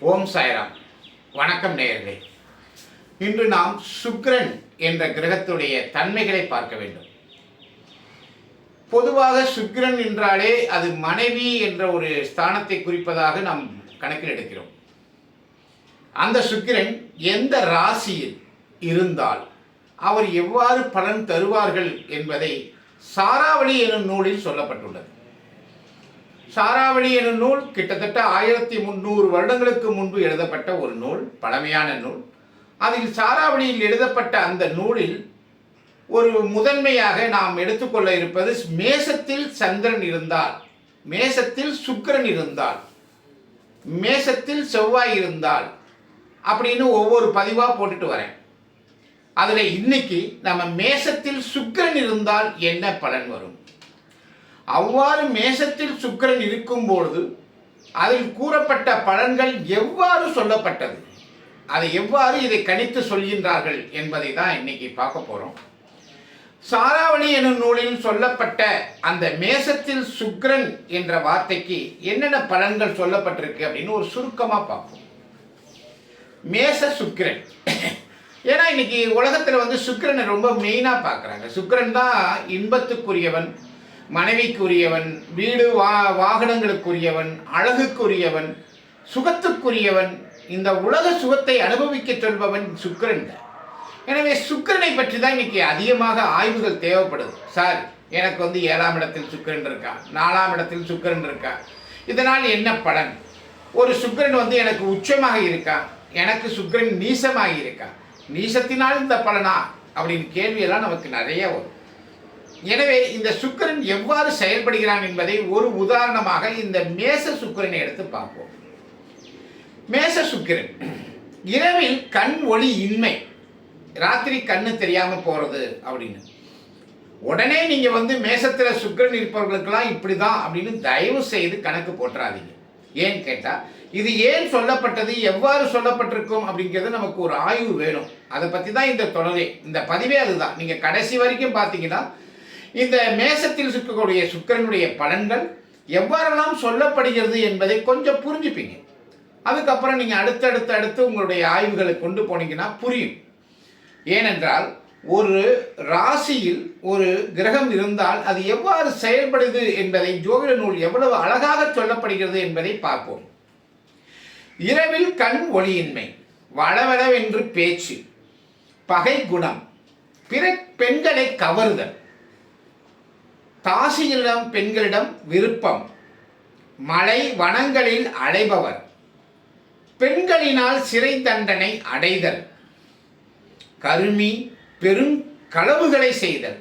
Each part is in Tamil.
ஓம் சாய்ராம். வணக்கம் நேயர்களே. இன்று நாம் சுக்கிரன் என்ற கிரகத்துடைய தன்மைகளை பார்க்க வேண்டும். பொதுவாக சுக்கிரன் என்றாலே அது மனைவி என்ற ஒரு ஸ்தானத்தை குறிப்பதாக நாம் கணக்கில் எடுக்கிறோம். அந்த சுக்கிரன் எந்த ராசியில் இருந்தால் அவர் எவ்வாறு பலன் தருவார்கள் என்பதை சாராவளி எனும் நூலில் சொல்லப்பட்டுள்ளது. சாராவளி எனும் நூல் கிட்டத்தட்ட 1300 வருடங்களுக்கு முன்பு எழுதப்பட்ட ஒரு நூல், பழமையான நூல். அதில் சாராவளியில் எழுதப்பட்ட அந்த நூலில் ஒரு முதன்மையாக நாம் எடுத்துக்கொள்ள இருப்பது, மேசத்தில் சந்திரன் இருந்தால், மேசத்தில் சுக்கிரன் இருந்தால், மேசத்தில் செவ்வாய் இருந்தால் அப்படின்னு ஒவ்வொரு பதிவாக போட்டுட்டு வரேன். அதில் இன்னைக்கு நம்ம மேசத்தில் சுக்கிரன் இருந்தால் என்ன பலன் வரும், அவ்வாறு மேசத்தில் சுக்கிரன் இருக்கும்பொழுது அதில் கூறப்பட்ட பலன்கள் எவ்வாறு சொல்லப்பட்டது, அதை எவ்வாறு இதை கணித்து சொல்கின்றார்கள் என்பதை தான் இன்னைக்கு பார்க்க போகிறோம். சாராவளி எனும் நூலில் சொல்லப்பட்ட அந்த மேசத்தில் சுக்கிரன் என்ற வார்த்தைக்கு என்னென்ன பலன்கள் சொல்லப்பட்டிருக்கு அப்படின்னு ஒரு சுருக்கமாக பார்ப்போம். மேச சுக்கிரன், ஏன்னா இன்னைக்கு உலகத்தில் சுக்கிரனை ரொம்ப மெயினாக பார்க்குறாங்க. சுக்கிரன் தான் இன்பத்துக்குரியவன், மனைவிக்குரியவன், வீடு வாகனங்களுக்குரியவன், அழகுக்குரியவன், சுகத்துக்குரியவன், இந்த உலக சுகத்தை அனுபவிக்க சொல்பவன் சுக்கிரன். எனவே சுக்கிரனை பற்றி தான் இன்னைக்கு அதிகமாக ஆய்வுகள் தேவைப்படுது. சார், எனக்கு 7ஆம் இடத்தில் சுக்கிரன் இருக்கா, 4ஆம் இடத்தில் சுக்கிரன் இருக்கா, இதனால் என்ன பலன், ஒரு சுக்கிரன் எனக்கு உச்சமாக இருக்கா, எனக்கு சுக்கிரன் நீசமாக இருக்கா, நீசத்தினால் இந்த பலனா அப்படின்னு கேள்வியெல்லாம் நமக்கு நிறைய வரும். எனவே இந்த சுக்கிரன் எவ்வாறு செயல்படுகிறான் என்பதை ஒரு உதாரணமாக இந்த மேச சுக்கிரனை எடுத்து பார்ப்போம். மேச சுக்கிரன் இரவில் கண் ஒளி இன்மை, ராத்திரி கண்ணு தெரியாம போறது அப்படின்னு உடனே நீங்க மேசத்துல சுக்கிரன் இருப்பவர்களுக்கெல்லாம் இப்படிதான் அப்படின்னு தயவு செய்து கணக்கு போட்டுறாதீங்க. ஏன்னு கேட்டா, இது ஏன் சொல்லப்பட்டது, எவ்வாறு சொல்லப்பட்டிருக்கும் அப்படிங்கிறது நமக்கு ஒரு ஆய்வு வேணும். அதை பத்தி தான் இந்த தொடரே, இந்த பதிவே அதுதான். நீங்க கடைசி வரைக்கும் பார்த்தீங்கன்னா இந்த மேசத்தில் இருக்கக்கூடிய சுக்கிரனுடைய பலன்கள் எவ்வாறெல்லாம் சொல்லப்படுகிறது என்பதை கொஞ்சம் புரிஞ்சுப்பீங்க. அதுக்கப்புறம் நீங்கள் அடுத்து உங்களுடைய ஆய்வுகளை கொண்டு போனீங்கன்னா புரியும். ஏனென்றால் ஒரு ராசியில் ஒரு கிரகம் இருந்தால் அது எவ்வாறு செயல்படுது என்பதை ஜோதிட நூல் எவ்வளவு அழகாக சொல்லப்படுகிறது என்பதை பார்ப்போம். இரவில் கண் ஒளியின்மை, வளவளவென்று பேச்சு, பகை குணம், பிற பெண்களை கவருதல், தாசிகளிடம் பெண்களிடம் விருப்பம், மலை வனங்களில் அடைபவர், பெண்களினால் சிறை தண்டனை அடைதல், கருமி பெரும் களவுகளை செய்தல்,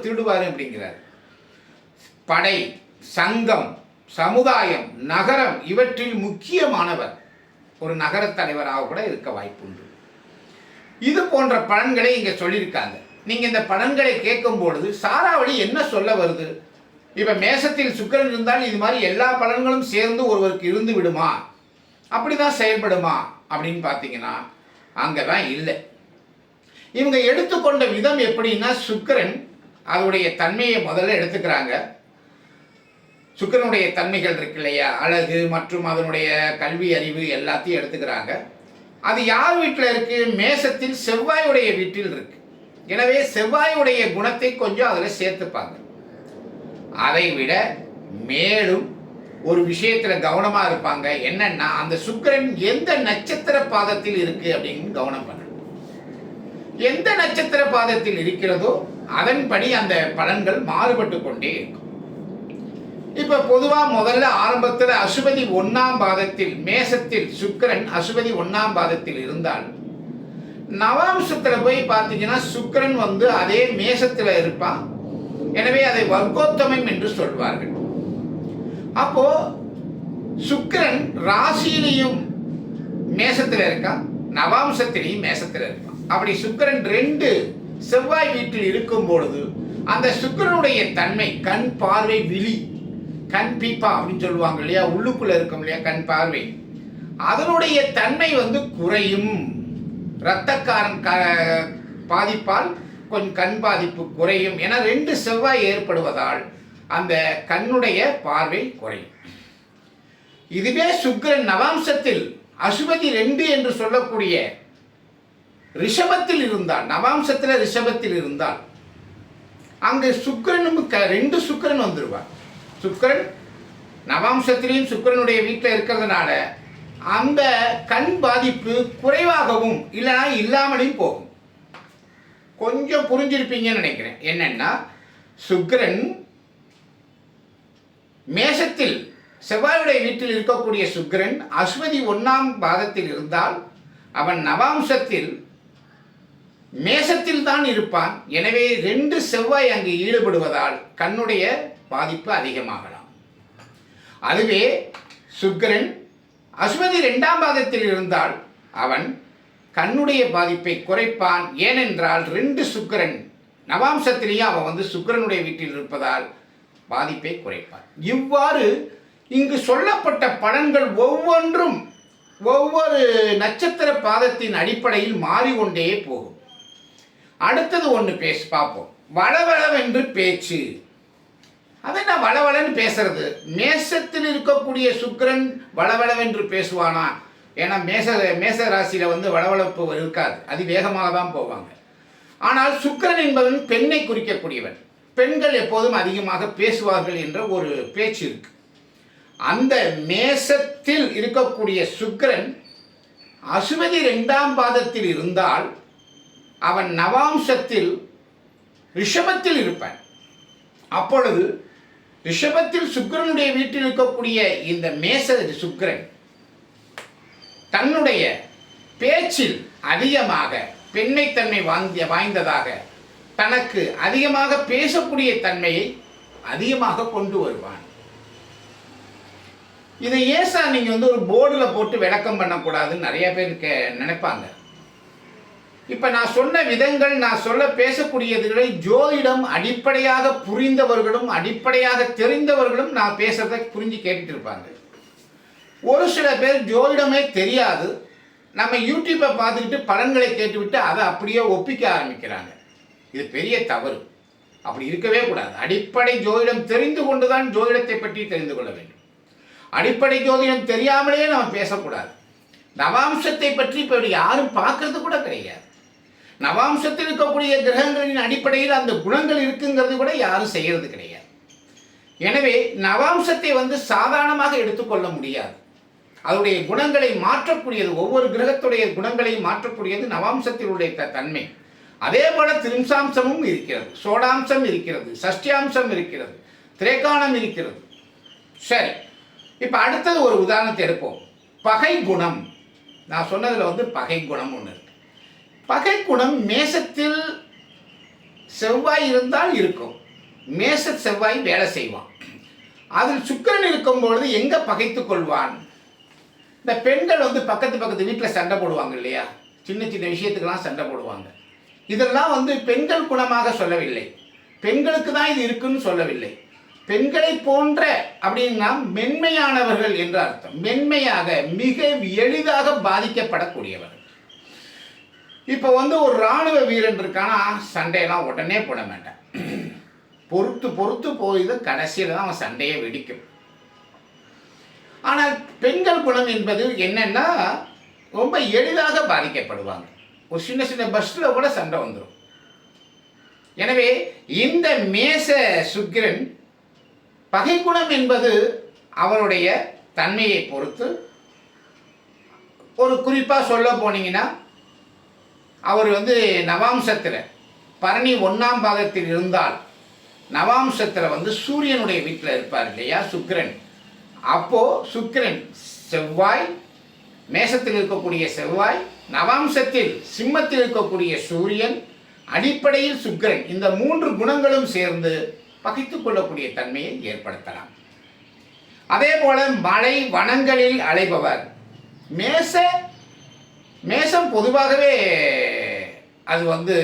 திருடுவார் அப்படிங்கிறார், படை, சங்கம், சமுதாயம், நகரம் இவற்றில் முக்கியமானவர், ஒரு நகரத் தலைவராக கூட இருக்க வாய்ப்புண்டு. இது போன்ற பலன்களை இங்க சொல்லியிருக்காங்க. நீங்க இந்த பலன்களை கேட்கும் பொழுது சாராவளி என்ன சொல்ல வருது, இப்ப மேசத்தில் சுக்கிரன் இருந்தால் இது மாதிரி எல்லா பலன்களும் சேர்ந்து ஒருவருக்கு இருந்து விடுமா, அப்படிதான் செயல்படுமா அப்படின்னு பார்த்தீங்கன்னா அங்கதான் இல்லை. இவங்க எடுத்துக்கொண்ட விதம் எப்படின்னா, சுக்கிரன் அதனுடைய தன்மையை முதல்ல எடுத்துக்கிறாங்க. சுக்கிரனுடைய தன்மைகள் இருக்கு இல்லையா, அழகு மற்றும் அதனுடைய கல்வி அறிவு எல்லாத்தையும் எடுத்துக்கிறாங்க. அது யார் வீட்டில் இருக்கு, மேசத்தில் செவ்வாயுடைய வீட்டில் இருக்கு. எனவே செவ்வாயுடைய குணத்தை கொஞ்சம் அதில் சேர்த்துப்பாங்க. அதை விட மேலும் ஒரு விஷயத்துல கவனமா இருப்பாங்க. என்னன்னா, அந்த சுக்கிரன் எந்த நட்சத்திர பாதத்தில் இருக்கு அப்படின்னு கவனம் பண்ண. எந்த நட்சத்திர பாதத்தில் இருக்கிறதோ அதன்படி அந்த பலன்கள் மாறுபட்டு கொண்டே இருக்கும். இப்ப பொதுவா முதல்ல ஆரம்பத்தில் அசுபதி 1ஆம் பாதத்தில், மேசத்தில் சுக்கிரன் அசுபதி 1ஆம் பாதத்தில் இருந்தால், நவாம்சத்துல போய் பார்த்தீங்கன்னா சுக்கிரன் அதே மேசத்துல இருப்பான். எனவே அதை வர்க்கோத்தமம் என்று சொல்வார்கள். அப்போ சுக்கிரன் ராசியிலையும் மேசத்துல இருக்கான், நவாம்சத்திலையும் மேசத்துல இருக்கான். அப்படி சுக்கிரன் 2 செவ்வாய் வீட்டில் இருக்கும் பொழுது அந்த சுக்கிரனுடைய தன்மை, கண் பார்வை விழி, கண் பீப்பா அப்படின்னு சொல்லுவாங்க இல்லையா, உள்ளுக்குள்ள இருக்கும் இல்லையா கண் பார்வை, அதனுடைய தன்மை குறையும். இரத்தக்காரன் பாதிப்பால் கொஞ்சம் கண் பாதிப்பு குறையும். என 2 செவ்வாய் ஏற்படுவதால் அந்த கண்ணுடைய பார்வை குறையும். இதுவே சுக்கிரன் நவாம்சத்தில் அசுபதி 2 என்று சொல்லக்கூடிய ரிஷபத்தில் இருந்தால், நவாம்சத்தில் ரிஷபத்தில் இருந்தால், அங்கு சுக்கிரனும் 2 சுக்கிரன் வந்துருவார். சுக்கிரன் நவாம்சத்திலையும் சுக்கிரனுடைய வீட்டில் இருக்கிறதுனால அந்த கண் பாதிப்பு குறைவாகவும் இல்லைனா இல்லாமலையும் போகும். கொஞ்சம் புரிஞ்சிருப்பீங்கன்னு நினைக்கிறேன். என்னன்னா, சுக்கிரன் மேஷத்தில் செவ்வாயுடைய வீட்டில் இருக்கக்கூடிய சுக்கிரன் அஸ்வதி 1ஆம் பாதத்தில் இருந்தால் அவன் நவாம்சத்தில் மேஷத்தில் தான் இருப்பான். எனவே 2 செவ்வாய் அங்கு ஈடுபடுவதால் கண்ணுடைய பாதிப்பு அதிகமாகலாம். அதுவே சுக்கிரன் அஸ்வதி 2ஆம் பாதத்தில் இருந்தால் அவன் கண்ணுடைய பாதிப்பை குறைப்பான். ஏனென்றால் 2 சுக்கிரன் நவாம்சத்திலேயே அவன் சுக்கிரனுடைய வீட்டில் இருப்பதால் பாதிப்பை குறைப்பான். இவ்வாறு இங்கு சொல்லப்பட்ட பலன்கள் ஒவ்வொன்றும் ஒவ்வொரு நட்சத்திர பாதத்தின் அடிப்படையில் மாறிக்கொண்டே போகும். அடுத்தது ஒன்று பார்ப்போம். வளவளவென்று பேச்சு. அதை நான் வளவளன்னு பேசுறது. மேஷத்தில் இருக்கக்கூடிய சுக்கிரன் வளவளவென்று பேசுவானா? ஏன்னா மேச ராசியில் வளவளப்பு இருக்காது, அது வேகமாக தான் போவாங்க. ஆனால் சுக்கிரன் என்பவன் பெண்ணை குறிக்கக்கூடியவன். பெண்கள் எப்போதும் அதிகமாக பேசுவார்கள் என்ற ஒரு பேச்சு இருக்கு. அந்த மேசத்தில் இருக்கக்கூடிய சுக்கிரன் அசுவதி 2ஆம் பாதத்தில் இருந்தால் அவன் நவாம்சத்தில் ரிஷபத்தில் இருப்பான். அப்பொழுது ரிஷபத்தில் சுக்கிரனுடைய வீட்டில் இருக்கக்கூடிய இந்த மேச சுக்கிரன் தன்னுடைய பேச்சில் அதிகமாக பெண்மைத்தன்மை வாய்ந்ததாக தனக்கு அதிகமாக பேசக்கூடிய தன்மையை அதிகமாக கொண்டு வருவான். இதை ஏன் சார் நீங்கள் ஒரு போர்டில் போட்டு விளக்கம் பண்ணக்கூடாதுன்னு நிறைய பேர் நினைப்பாங்க. இப்போ நான் சொன்ன விதங்கள், நான் பேசக்கூடியதுகளை ஜோதிடம் அடிப்படையாக புரிந்தவர்களும் அடிப்படையாக தெரிந்தவர்களும் நான் பேசுறதை புரிஞ்சு கேட்டுட்டு இருப்பாங்க. ஒரு சில பேர் ஜோதிடமே தெரியாது, நம்ம யூடியூப்பை பார்த்துக்கிட்டு பலன்களை கேட்டுவிட்டு அதை அப்படியே ஒப்பிக்க ஆரம்பிக்கிறாங்க. இது பெரிய தவறு. அப்படி இருக்கவே கூடாது. அடிப்படை ஜோதிடம் தெரிந்து கொண்டுதான் ஜோதிடத்தை பற்றி தெரிந்து கொள்ள வேண்டும். அடிப்படை ஜோதிடம் தெரியாமலேயே நம்ம பேசக்கூடாது. நவாம்சத்தை பற்றி இப்போ யாரும் பார்க்கறது கூட கிடையாது. நவாம்சத்தில் இருக்கக்கூடிய கிரகங்களின் அடிப்படையில் அந்த குணங்கள் இருக்குங்கிறது கூட யாரும் செய்கிறது கிடையாது. எனவே நவாம்சத்தை சாதாரணமாக எடுத்துக்கொள்ள முடியாது. அதனுடைய குணங்களை மாற்றக்கூடியது, ஒவ்வொரு கிரகத்துடைய குணங்களை மாற்றக்கூடியது நவாம்சத்தில் உள்ள தன்மை. அதே போல திரிம்சாம்சமும் இருக்கிறது, சோடாம்சம் இருக்கிறது, சஷ்டியாம்சம் இருக்கிறது, திரேகானம் இருக்கிறது. சரி, இப்போ அடுத்தது ஒரு உதாரணத்தை எடுப்போம். பகை குணம். நான் சொன்னதில் பகை குணம் ஒன்று இருக்கு. பகை குணம் மேசத்தில் செவ்வாய் இருந்தால் இருக்கும். மேச செவ்வாய் வேலை செய்வான். அதில் சுக்கிரன் இருக்கும் பொழுது எங்கே பகைத்து கொள்வான்? இந்த பெண்கள் பக்கத்து வீட்டில் சண்டை போடுவாங்க இல்லையா? சின்ன சின்ன விஷயத்துக்கெல்லாம் சண்டை போடுவாங்க. இதெல்லாம் பெண்கள் குணமாக சொல்லவில்லை, பெண்களுக்கு தான் இது இருக்குன்னு சொல்லவில்லை. பெண்களை போன்ற அப்படின்னா மென்மையானவர்கள் என்று அர்த்தம். மென்மையாக மிக எளிதாக பாதிக்கப்படக்கூடியவர்கள். இப்போ ஒரு இராணுவ வீரன் இருக்கானா, சண்டையெல்லாம் உடனே போட மாட்டான். பொறுத்து போய் கடைசியில் தான் அவன் சண்டையை வெடிக்கும். ஆனால் பெண்கள் குணம் என்பது என்னன்னா ரொம்ப எளிதாக பாதிக்கப்படுவாங்க. ஒரு சின்ன சின்ன பஸ்ஸில் கூட சண்டை வந்துடும். எனவே இந்த மேச சுக்கிரன் பகை குணம் என்பது அவருடைய தன்மையை பொறுத்து. ஒரு குறிப்பாக சொல்ல போனீங்கன்னா, அவர் நவாம்சத்தில் பரணி 1ஆம் பாதத்தில் இருந்தால் நவாம்சத்தில் சூரியனுடைய வீட்டில் இருப்பார் இல்லையா சுக்கிரன். அப்போது சுக்கிரன் செவ்வாய், மேசத்தில் இருக்கக்கூடிய செவ்வாய், நவாம்சத்தில் சிம்மத்தில் இருக்கக்கூடிய சூரியன், அடிப்படையில் சுக்கிரன், இந்த 3 குணங்களும் சேர்ந்து பகைத்து கொள்ளக்கூடிய தன்மையை ஏற்படுத்தலாம். அதே போல மலை வனங்களில் அலைபவர். மேசம் பொதுவாகவே அது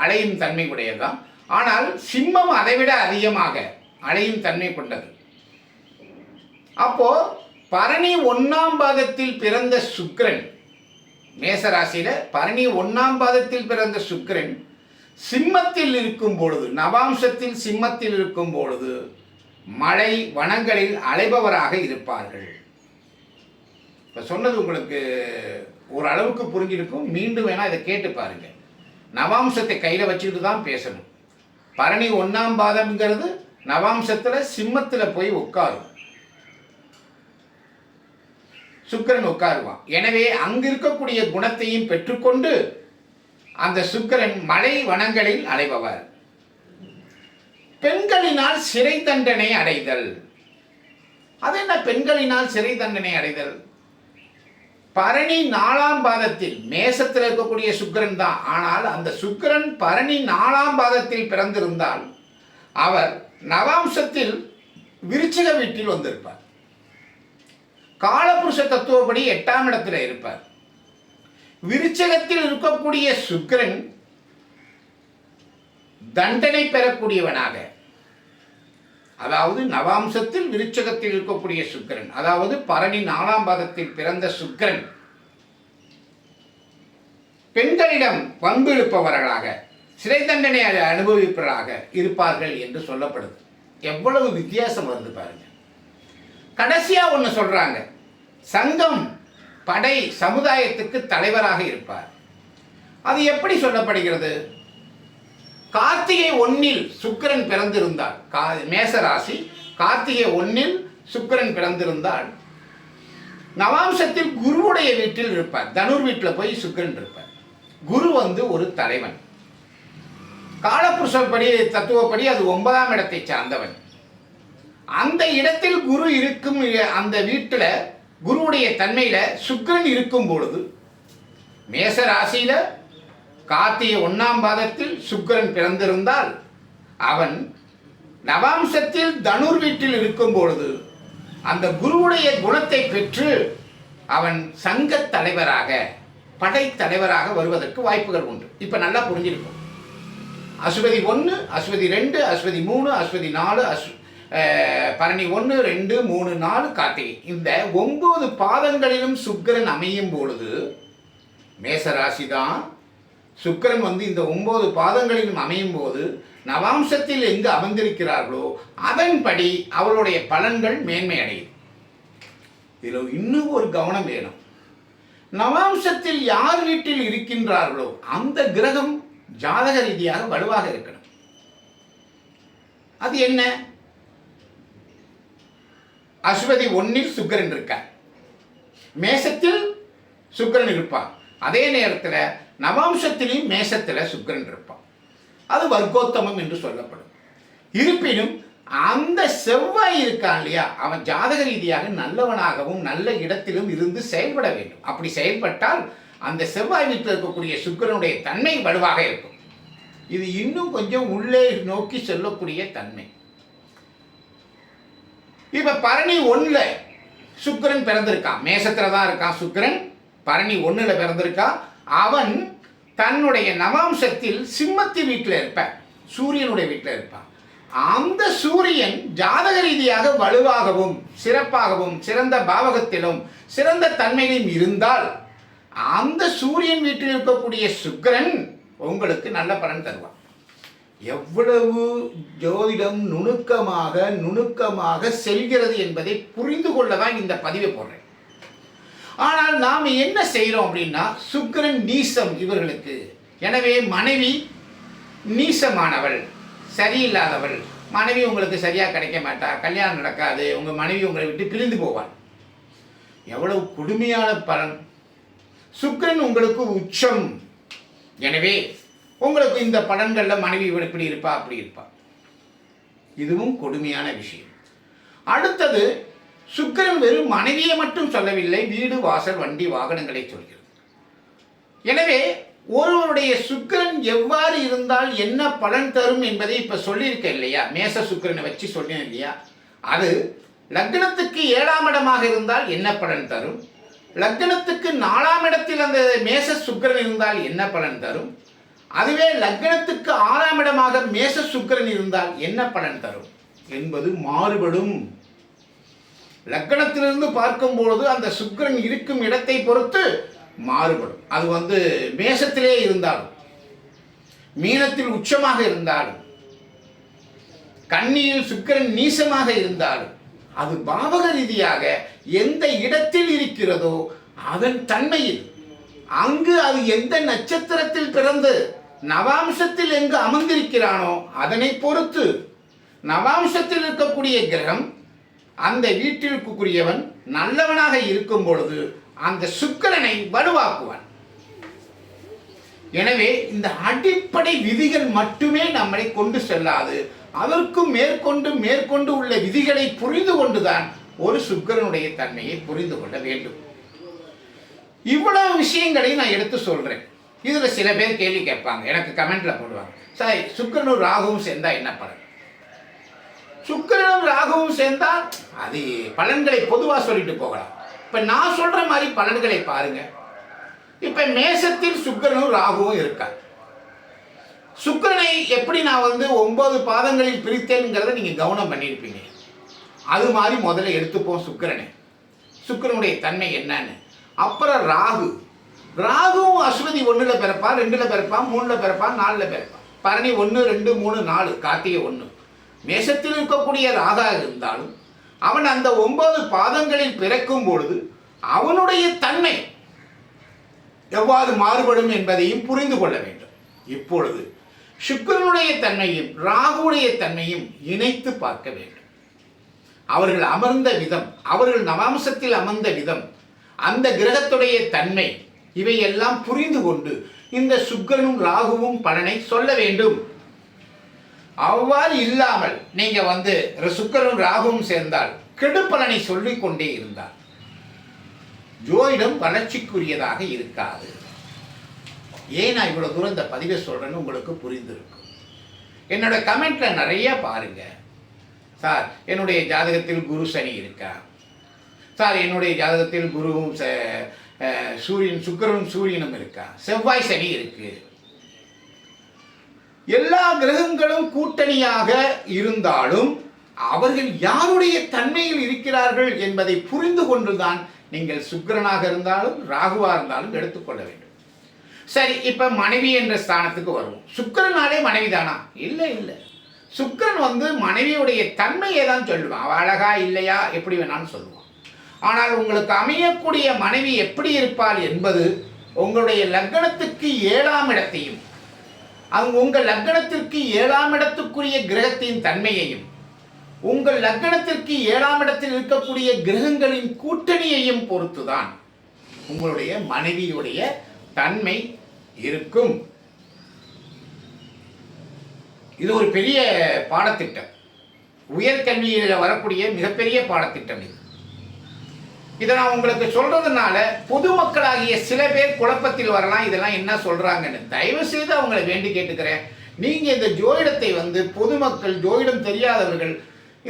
அலையும் தன்மை உடையதுதான். ஆனால் சிம்மம் அதைவிட அதிகமாக அலையும் தன்மை கொண்டது. அப்போ பரணி 1ஆம் பாதத்தில் பிறந்த சுக்கிரன், மேசராசியில் பரணி 1ஆம் பாதத்தில் பிறந்த சுக்கிரன் சிம்மத்தில் இருக்கும் பொழுது, நவாம்சத்தில் சிம்மத்தில் இருக்கும் பொழுது மலை வனங்களில் அலைபவராக இருப்பார்கள். இப்போ சொன்னது உங்களுக்கு ஓரளவுக்கு புரிஞ்சிருக்கும். மீண்டும் வேணால் இதை கேட்டு பாருங்க. நவாம்சத்தை கையில் வச்சுக்கிட்டு தான் பேசணும். பரணி 1ஆம் பாதம்ங்கிறது நவாம்சத்தில் சிம்மத்தில் போய் உட்காரும், சுக்கிரன் உட்காருவான். எனவே அங்கு இருக்கக்கூடிய குணத்தையும் பெற்றுக்கொண்டு அந்த சுக்கிரன் மலை வனங்களில் அலைபவர். பெண்களினால் சிறை தண்டனை அடைதல். அது என்ன பெண்களினால் சிறை தண்டனை அடைதல்? பரணி 4ஆம் பாதத்தில் மேசத்தில் இருக்கக்கூடிய சுக்கிரன் தான். ஆனால் அந்த சுக்கிரன் பரணி 4ஆம் பாதத்தில் பிறந்திருந்தால் அவர் நவாம்சத்தில் விருச்சிக வீட்டில் வந்திருப்பார். காலபுருஷ தத்துவப்படி 8ஆம் இடத்துல இருப்பார். விருச்சகத்தில் இருக்கக்கூடிய சுக்கிரன் தண்டனை பெறக்கூடியவனாக, அதாவது நவாம்சத்தில் விருச்சகத்தில் இருக்கக்கூடிய சுக்கிரன், அதாவது பரணி 4ஆம் பாதத்தில் பிறந்த சுக்கிரன் பெண்களிடம் பங்கிழுப்பவர்களாக, சிறை தண்டனை அனுபவிப்பவர்களாக இருப்பார்கள் என்று சொல்லப்படுது. எவ்வளவு வித்தியாசம் வருது பாருங்க. கடைசியா ஒன்று சொல்றாங்க, சங்கம் படை சமுதாயத்துக்கு தலைவராக இருப்பார். அது எப்படி சொல்லப்படுகிறது? கார்த்திகை 1 சுக்கிரன் பிறந்திருந்தால், மேசராசி கார்த்திகை 1 சுக்கிரன் பிறந்திருந்தால் நவாம்சத்தில் குருவுடைய வீட்டில் இருப்பார். தனுர் வீட்டில் போய் சுக்கிரன் இருப்பார். குரு ஒரு தலைவன். காலபுருஷப்படி தத்துவப்படி அது 9ஆம் இடத்தை சார்ந்தவன். அந்த இடத்தில் குரு இருக்கும் அந்த வீட்டில் குருவுடைய தன்மையில சுக்கிரன் இருக்கும் பொழுது, மேச ராசியில கார்த்திகை 1ஆம் பாதத்தில் சுக்கிரன் பிறந்திருந்தால் அவன் நவாம்சத்தில் தனுர் வீட்டில் இருக்கும் பொழுது அந்த குருவுடைய குணத்தை பெற்று அவன் சங்க தலைவராக, படை தலைவராக வருவதற்கு வாய்ப்புகள் உண்டு. இப்ப நல்லா புரிஞ்சிருக்கும். அஸ்வதி 1, அஸ்வதி 2, அஸ்வதி 3, அஸ்வதி 4, பரணி 1, 2, 3, 4 கார்த்திகை, இந்த 9 பாதங்களிலும் சுக்கிரன் அமையும் பொழுது மேசராசி தான். சுக்கிரன் இந்த 9 பாதங்களிலும் அமையும் போது நவாம்சத்தில் எங்கு அமர்ந்திருக்கிறார்களோ அதன்படி அவருடைய பலன்கள் மேன்மை அடையும். இதில் இன்னும் ஒரு கவனம் வேணும். நவாம்சத்தில் யார் வீட்டில் இருக்கின்றார்களோ அந்த கிரகம் ஜாதக ரீதியாக வலுவாக இருக்கணும். அது என்ன? அஸ்வதி 1 சுக்கிரன் இருக்கார், மேசத்தில் சுக்கிரன் இருப்பான். அதே நேரத்தில் நவாம்சத்திலையும் மேசத்தில் சுக்கிரன் இருப்பான். அது வர்க்கோத்தமம் என்று சொல்லப்படும். இருப்பினும் அந்த செவ்வாய் இருக்கான் இல்லையா, அவன் ஜாதக ரீதியாக நல்லவனாகவும் நல்ல இடத்திலும் இருந்து செயல்பட வேண்டும். அப்படி செயல்பட்டால் அந்த செவ்வாய் வீட்டில் இருக்கக்கூடிய சுக்கிரனுடைய தன்மை வலுவாக இருக்கும். இது இன்னும் கொஞ்சம் உள்ளே நோக்கி செல்லக்கூடிய தன்மை. இப்ப பரணி 1 சுக்கிரன் பிறந்திருக்கான், மேசத்துல தான் இருக்கான் சுக்கிரன், பரணி 1 பிறந்திருக்கான். அவன் தன்னுடைய நவாம்சத்தில் சிம்மத்தி வீட்டில் இருப்பான், சூரியனுடைய வீட்டில் இருப்பான். அந்த சூரியன் ஜாதக ரீதியாக வலுவாகவும் சிறப்பாகவும் சிறந்த பாவகத்திலும் சிறந்த தன்மையிலும் இருந்தால் அந்த சூரியன் வீட்டில் இருக்கக்கூடிய சுக்கிரன் உங்களுக்கு நல்ல பலன் தருவான். எவ்வளவு ஜோதிடம் நுணுக்கமாக செல்கிறது என்பதை புரிந்து கொள்ளதான் இந்த பதிவை போடுறேன். ஆனால் நாம் என்ன செய்கிறோம் அப்படின்னா, சுக்கிரன் நீசம் இவர்களுக்கு. எனவே மனைவி நீசமானவள், சரியில்லாதவள், மனைவி உங்களுக்கு சரியாக கிடைக்க மாட்டா, கல்யாணம் நடக்காது, உங்கள் மனைவி உங்களை விட்டு பிரிந்து போவாள். எவ்வளவு கொடுமையான பலன். சுக்கிரன் உங்களுக்கு உச்சம். எனவே உங்களுக்கு இந்த பலன்களில் மனைவி இப்படி இருப்பா அப்படி இருப்பா. இதுவும் கொடுமையான விஷயம். அடுத்தது, சுக்கிரன் வெறும் மனைவியை மட்டும் சொல்லவில்லை, வீடு வாசல் வண்டி வாகனங்களை சொல்கிறது. எனவே ஒருவருடைய சுக்கிரன் எவ்வாறு இருந்தால் என்ன பலன் தரும் என்பதை இப்ப சொல்லியிருக்க இல்லையா, மேச சுக்கிரனை வச்சு சொன்னேன் இல்லையா. அது லக்னத்துக்கு 7ஆம் இடமாக இருந்தால் என்ன பலன் தரும், லக்னத்துக்கு 4ஆம் இடத்தில் அந்த மேச சுக்கிரன் இருந்தால் என்ன பலன் தரும், அதுவே லக்னத்துக்கு 6ஆம் இடமாக மேச சுக்கிரன் இருந்தால் என்ன பலன் தரும் என்பது மாறுபடும். லக்னத்திலிருந்து பார்க்கும் பொழுது அந்த சுக்கிரன் இருக்கும் இடத்தை பொறுத்து மாறுபடும். அது மேசத்திலே இருந்தாலும், மீனத்தில் உச்சமாக இருந்தாலும், கன்னியில் சுக்கிரன் நீசமாக இருந்தாலும், அது பாவக ரீதியாக எந்த இடத்தில் இருக்கிறதோ அதன் தன்மையில், அங்கு அது எந்த நட்சத்திரத்தில் பிறந்து நவாம்சத்தில் எங்கு அமர்ந்திருக்கிறானோ அதனை பொறுத்து நவாம்சத்தில் இருக்கக்கூடிய கிரகம் அந்த வீட்டிற்குரியவன் நல்லவனாக இருக்கும் பொழுது அந்த சுக்கிரனை வலுவாக்குவான். எனவே இந்த அடிப்படை விதிகள் மட்டுமே நம்மை கொண்டு செல்லாது, அதற்கும் மேற்கொண்டு உள்ள விதிகளை புரிந்து கொண்டுதான் ஒரு சுக்கிரனுடைய தன்மையை புரிந்து கொள்ள வேண்டும். இவ்வளவு விஷயங்களை நான் எடுத்து சொல்றேன். இதுல சில பேர் கேள்வி கேட்பாங்க, எனக்கு கமெண்ட்ல போடுவாங்க, சார் சுக்கிரனும் ராகுவும் சேர்ந்தா என்ன பலன்? சுக்கிரனும் ராகுவும் சேர்ந்தால் அது பலன்களை பொதுவா சொல்லிட்டு போகலாம். இப்ப நான் சொல்ற மாதிரி பலன்களை பாருங்க. இப்ப மேசத்தில் சுக்கிரனும் ராகுவும் இருக்காங்க. சுக்கிரனை எப்படி நான் 9 பாதங்களில் பிரித்தேன்ங்கிறத நீங்க கவனம் பண்ணியிருப்பீங்க. அது மாதிரி முதல்ல எடுத்துப்போம் சுக்கிரனை, சுக்கிரனுடைய தன்மை என்னன்னு. அப்புறம் ராகுவும் அஸ்வதி 1ல் பிறப்பான், 2ல் பிறப்பான், 3ல் பிறப்பான், 4ல் பிறப்பான். பரணி 1, 2, 3, 4, கார்த்திகை 1. மேசத்தில் இருக்கக்கூடிய ராகாக இருந்தாலும் அவன் அந்த 9 பாதங்களில் பிறக்கும் பொழுது அவனுடைய தன்மை எவ்வாறு மாறுபடும் என்பதையும் புரிந்து கொள்ள வேண்டும். இப்பொழுது சுக்கிரனுடைய தன்மையும் ராகுவுடைய தன்மையும் இணைத்து பார்க்க வேண்டும். அவர்கள் அமர்ந்த விதம், அவர்கள் நவாம்சத்தில் அமர்ந்த விதம், அந்த கிரகத்துடைய தன்மை, இவையெல்லாம் புரிந்து கொண்டு இந்த சுக்கிரனும் ராகுவும் பலனை சொல்ல வேண்டும். அவ்வாறு இல்லாமல் நீங்க சுக்கிரனும் ராகுவும் சேர்ந்தால் கெடுபலனை சொல்லிக் கொண்டே இருந்தால் ஜோதிடம் வளர்ச்சிக்குரியதாக இருக்காது. ஏன் நான் இவ்வளவு தூரம் இந்த பதிவை சொல்றேன்னு உங்களுக்கு புரிந்திருக்கும். என்னோட கமெண்ட்ல நிறைய பாருங்க, சார் என்னுடைய ஜாதகத்தில் குரு சனி இருக்கா, சார் என்னுடைய ஜாதகத்தில் குருவும் சூரியன் சுக்கிரனும் சூரியனும் இருக்கா, செவ்வாய் சனி இருக்கு. எல்லா கிரகங்களும் கூட்டணியாக இருந்தாலும் அவர்கள் யாருடைய தன்மையில் இருக்கிறார்கள் என்பதை புரிந்து கொண்டுதான் நீங்கள் சுக்கிரனாக இருந்தாலும் ராகுவா இருந்தாலும் எடுத்துக்கொள்ள வேண்டும். சரி, இப்ப மனைவி என்ற ஸ்தானத்துக்கு வருவோம். சுக்கிரனாலே மனைவி தானா? இல்லை. சுக்கிரன் மனைவியுடைய தன்மையை தான் சொல்லுவான். அவ அழகா இல்லையா எப்படி வேணாலும் சொல்லுவான். ஆனால் உங்களுக்கு அமையக்கூடிய மனைவி எப்படி இருப்பாள் என்பது உங்களுடைய லக்னத்துக்கு 7ஆம் இடத்தையும் உங்கள் லக்னத்திற்கு 7ஆம் இடத்துக்குரிய கிரகத்தின் தன்மையையும் உங்கள் லக்னத்திற்கு 7ஆம் இடத்தில் இருக்கக்கூடிய கிரகங்களின் கூட்டணியையும் பொறுத்துதான் உங்களுடைய மனைவியுடைய தன்மை இருக்கும். இது ஒரு பெரிய பாடத்திட்டம், உயர்கல்வியில் வரக்கூடிய மிகப்பெரிய பாடத்திட்டம் இது. இதை நான் உங்களுக்கு சொல்றதுனால பொதுமக்களாகிய சில பேர் குழப்பத்தில் வரலாம், இதெல்லாம் என்ன சொல்றாங்கன்னு. தயவு செய்து அவங்களை வேண்டி கேட்டுக்கிறேன், நீங்க இந்த ஜோதிடத்தை பொதுமக்கள், ஜோதிடம் தெரியாதவர்கள்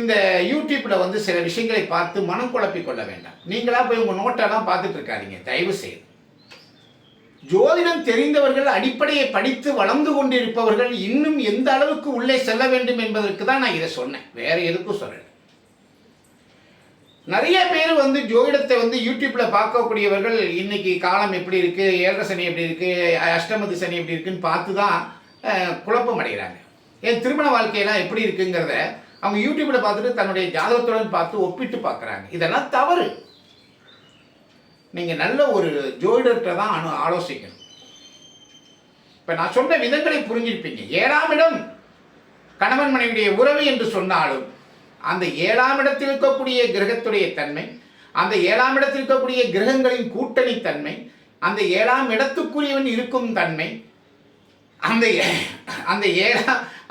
இந்த யூடியூப்ல சில விஷயங்களை பார்த்து மனம் குழப்பிக் கொள்ள வேண்டாம். நீங்களா போய் உங்க நோட்டெல்லாம் பார்த்துட்டு இருக்காதீங்க. தயவு செய்து ஜோதிடம் தெரிந்தவர்கள், அடிப்படையை படித்து வளர்ந்து கொண்டிருப்பவர்கள் இன்னும் எந்த அளவுக்கு உள்ளே செல்ல வேண்டும் என்பதற்கு தான் நான் இதை சொன்னேன், வேற எதுக்கும் சொல்லலை. நிறைய பேர் ஜோதிடத்தை யூடியூப்ல பார்க்கக்கூடியவர்கள் இன்னைக்கு காலம் எப்படி இருக்கு, 7 சனி எப்படி இருக்கு, அஷ்டமதி சனி எப்படி இருக்குன்னு பார்த்து தான் குழப்பம் அடைகிறாங்க. என் திருமண வாழ்க்கையெல்லாம் எப்படி இருக்குங்கிறத அவங்க யூடியூப்ல பார்த்துட்டு தன்னுடைய ஜாதகத்துடன் பார்த்து ஒப்பிட்டு பார்க்குறாங்க. இதெல்லாம் தவறு. நீங்க நல்ல ஒரு ஜோதிடத்தை தான் ஆலோசிக்கணும். இப்ப நான் சொன்ன விதங்களை புரிஞ்சிருப்பீங்க. 7ஆம் இடம் கணவன் மனைவியுடைய உறவு என்று சொன்னாலும் அந்த 7ஆம் இடத்தில் இருக்கக்கூடிய கிரகத்துடைய தன்மை, அந்த 7ஆம் இடத்தில் இருக்கக்கூடிய கிரகங்களின் கூட்டணி தன்மை, அந்த 7ஆம் இடத்துக்குரியவன் இருக்கும் தன்மை,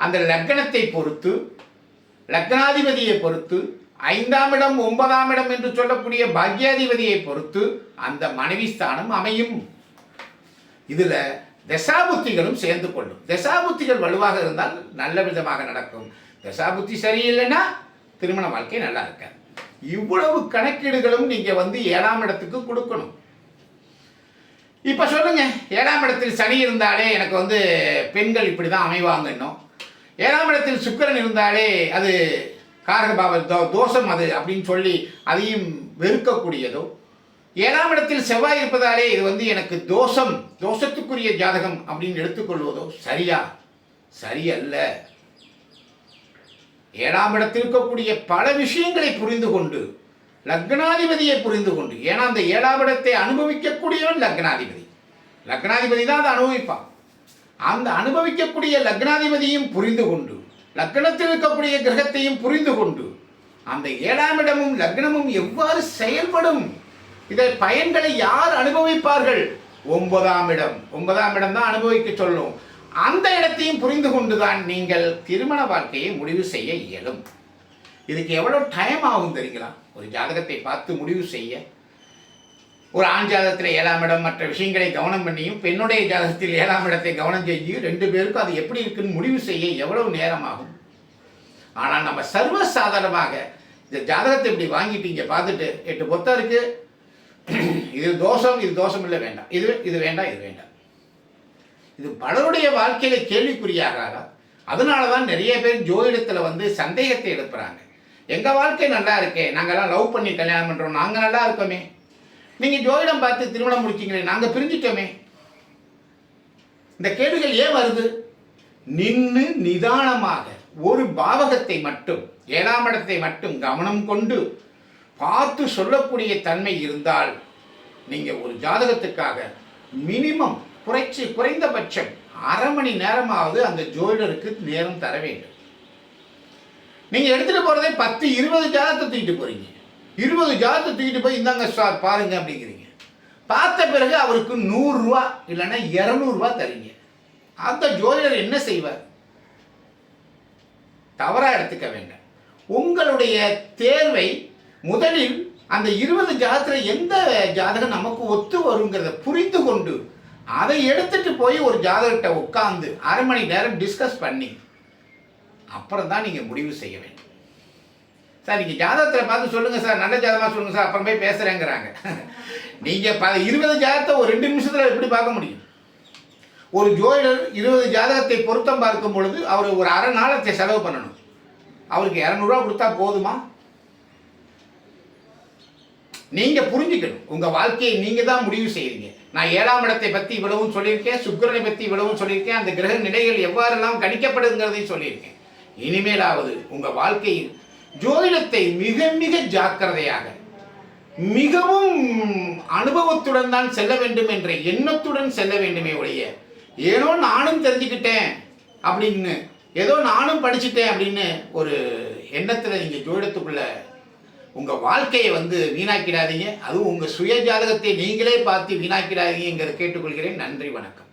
அந்த லக்னத்தை பொறுத்து, லக்னாதிபதியை பொறுத்து, 5ஆம் இடம் 9ஆம் இடம் என்று சொல்லக்கூடிய பாக்யாதிபதியை பொறுத்து அந்த மனைவி ஸ்தானம் அமையும். இதுல தசாபுத்திகளும் சேர்ந்து கொள்ளும். தசாபுத்திகள் வலுவாக இருந்தால் நல்ல விதமாக நடக்கும். தசாபுத்தி சரியில்லைன்னா திருமண வாழ்க்கை நல்லா இருக்காது. இவ்வளவு கணக்கீடுகளும் நீங்க 7ஆம் இடத்துக்கு கொடுக்கணும். இப்ப சொல்லுங்க, 7ஆம் இடத்தில் சனி இருந்தாலே எனக்கு பெண்கள் இப்படிதான் அமைவாங்கன்னோ, 7ஆம் இடத்தில் சுக்கிரன் இருந்தாலே அது காரகபாவ தோஷம் அது அப்படின்னு சொல்லி அதையும் வெறுக்கக்கூடியதோ, 7ஆம் இடத்தில் செவ்வாய் இருப்பதாலே இது எனக்கு தோஷத்துக்குரிய ஜாதகம் அப்படின்னு எடுத்துக்கொள்வதோ சரியல்ல. 7ஆம் இடத்தில் இருக்கக்கூடிய பல விஷயங்களை புரிந்து கொண்டு, லக்னாதிபதியை புரிந்து கொண்டு, ஏன்னா அந்த 7ஆம் இடத்தை அனுபவிக்கக்கூடியவன் லக்னாதிபதி. லக்னாதிபதி தான் அதை அனுபவிப்பான். அந்த அனுபவிக்கக்கூடிய லக்னாதிபதியும் புரிந்து கொண்டு, லக்னத்தில் இருக்கக்கூடிய கிரகத்தையும் புரிந்து கொண்டு, அந்த 7ஆம் இடமும் லக்னமும் எவ்வாறு செயல்படும், இதை பயன்களை யார் அனுபவிப்பார்கள்? 9ஆம் இடம். 9ஆம் இடம் தான் அனுபவிக்க சொல்லும். அந்த இடத்தையும் புரிந்து கொண்டுதான் நீங்கள் திருமண வாழ்க்கையை முடிவு செய்ய இயலும். இதுக்கு எவ்வளவு டைம் ஆகும் தெரியுங்களா? ஒரு ஜாதகத்தை பார்த்து முடிவு செய்ய, ஒரு ஆண் ஜாதகத்தில் 7ஆம் இடம் மற்ற விஷயங்களை கவனம் பண்ணியும், பெண்ணுடைய ஜாதகத்தில் 7ஆம் இடத்தை கவனம் செய்யும், 2 பேருக்கும் அது எப்படி இருக்குன்னு முடிவு செய்ய எவ்வளவு நேரம் ஆகும்? ஆனால் நம்ம சர்வசாதாரணமாக இந்த ஜாதகத்தை இப்படி வாங்கிட்டு பார்த்துட்டு 8 பொத்தம் இருக்கு, இது தோஷம், இது தோஷம் இல்லை, வேண்டாம், இது வேண்டாம், இது வேண்டாம். இது பலருடைய வாழ்க்கையில கேள்விக்குறியாகாதா? அதனால தான் நிறைய பேர் ஜோதிடத்தில் வந்து சந்தேகத்தை எழுப்புறாங்க. எங்கள் வாழ்க்கை நல்லா இருக்கே, நாங்கள்லாம் லவ் பண்ணி கல்யாணம் பண்ணுறோம், நாங்கள் நல்லா இருக்கோமே, நீங்கள் ஜோதிடம் பார்த்து திருமணம் முடிச்சிங்களே, நாங்கள் பிரிஞ்சிட்டோமே. இந்த கேள்விகள் ஏன் வருது? நின்று நிதானமாக ஒரு பாவகத்தை மட்டும், 7ஆம் இடத்தை மட்டும் கவனம் கொண்டு பார்த்து சொல்லக்கூடிய தன்மை இருந்தால் நீங்கள் ஒரு ஜாதகத்துக்காக மினிமம் குறைந்தபட்சம் அரை மணி நேரமாவது அந்த ஜோதிடருக்கு நேரம் தர வேண்டும். நீங்கள் எடுத்துகிட்டு போகிறதே 10-20 ஜாதகத்தை தூக்கிட்டு போகிறீங்க. 20 ஜாதகத்தை தூக்கிட்டு போய் இந்தாங்க சார் பாருங்க அப்படிங்கிறீங்க. பார்த்த பிறகு அவருக்கு 100 ரூபா இல்லைன்னா 200 ரூபா தரீங்க. அந்த ஜோதிடர் என்ன செய்வார்? தவறாக எடுத்துக்க வேண்டாம். உங்களுடைய தேர்வை முதலில் அந்த 20 ஜாதகத்தில் எந்த ஜாதகம் நமக்கு ஒத்து வருங்கிறத புரிந்து கொண்டு அதை எடுத்துட்டு போய் ஒரு ஜாதகத்தை உட்கார்ந்து அரை மணி நேரம் டிஸ்கஸ் பண்ணி அப்புறம் தான் நீங்கள் முடிவு செய்ய வேண்டும். சார் நீங்கள் ஜாதகத்தில் பார்த்து சொல்லுங்கள் சார், நல்ல ஜாதகமாக சொல்லுங்கள் சார், அப்புறம் போய் பேசுகிறேங்கிறாங்க. நீங்கள் 20 ஜாதகத்தை ஒரு 2 நிமிஷத்தில் எப்படி பார்க்க முடியும்? ஒரு ஜோதிடர் 20 ஜாதகத்தை பொருத்தம் பார்க்கும் பொழுது அவர் ஒரு அரை நாளத்தை செலவு பண்ணணும். அவருக்கு 200 ரூபா கொடுத்தா போதுமா? நீங்கள் புரிஞ்சுக்கணும். உங்கள் வாழ்க்கையை நீங்கள் தான் முடிவு செய்கிறீங்க. நான் 7ஆம் இடத்தை பற்றி இவ்வளவும் சொல்லியிருக்கேன், சுக்கிரனை பற்றி இவ்வளவும் சொல்லியிருக்கேன், அந்த கிரக நிலைகள் எவ்வாறெல்லாம் கணிக்கப்படுங்கிறதையும் சொல்லியிருக்கேன். இனிமேலாவது உங்கள் வாழ்க்கையில் ஜோதிடத்தை மிக மிக ஜாக்கிரதையாக, மிகவும் அனுபவத்துடன் தான் செல்ல வேண்டும் என்ற எண்ணத்துடன் செல்ல வேண்டுமே ஒழிய, ஏனோ நானும் தெரிஞ்சுக்கிட்டேன் அப்படின்னு, ஏதோ நானும் படிச்சுட்டேன் அப்படின்னு ஒரு எண்ணத்தில் நீங்கள் ஜோதிடத்துக்குள்ள உங்கள் வாழ்க்கையை வந்து வீணாக்கிடாதீங்க. அதுவும் உங்கள் சுய ஜாதகத்தை நீங்களே பார்த்து வீணாக்கிடாதீங்கிறத கேட்டுக்கொள்கிறேன். நன்றி, வணக்கம்.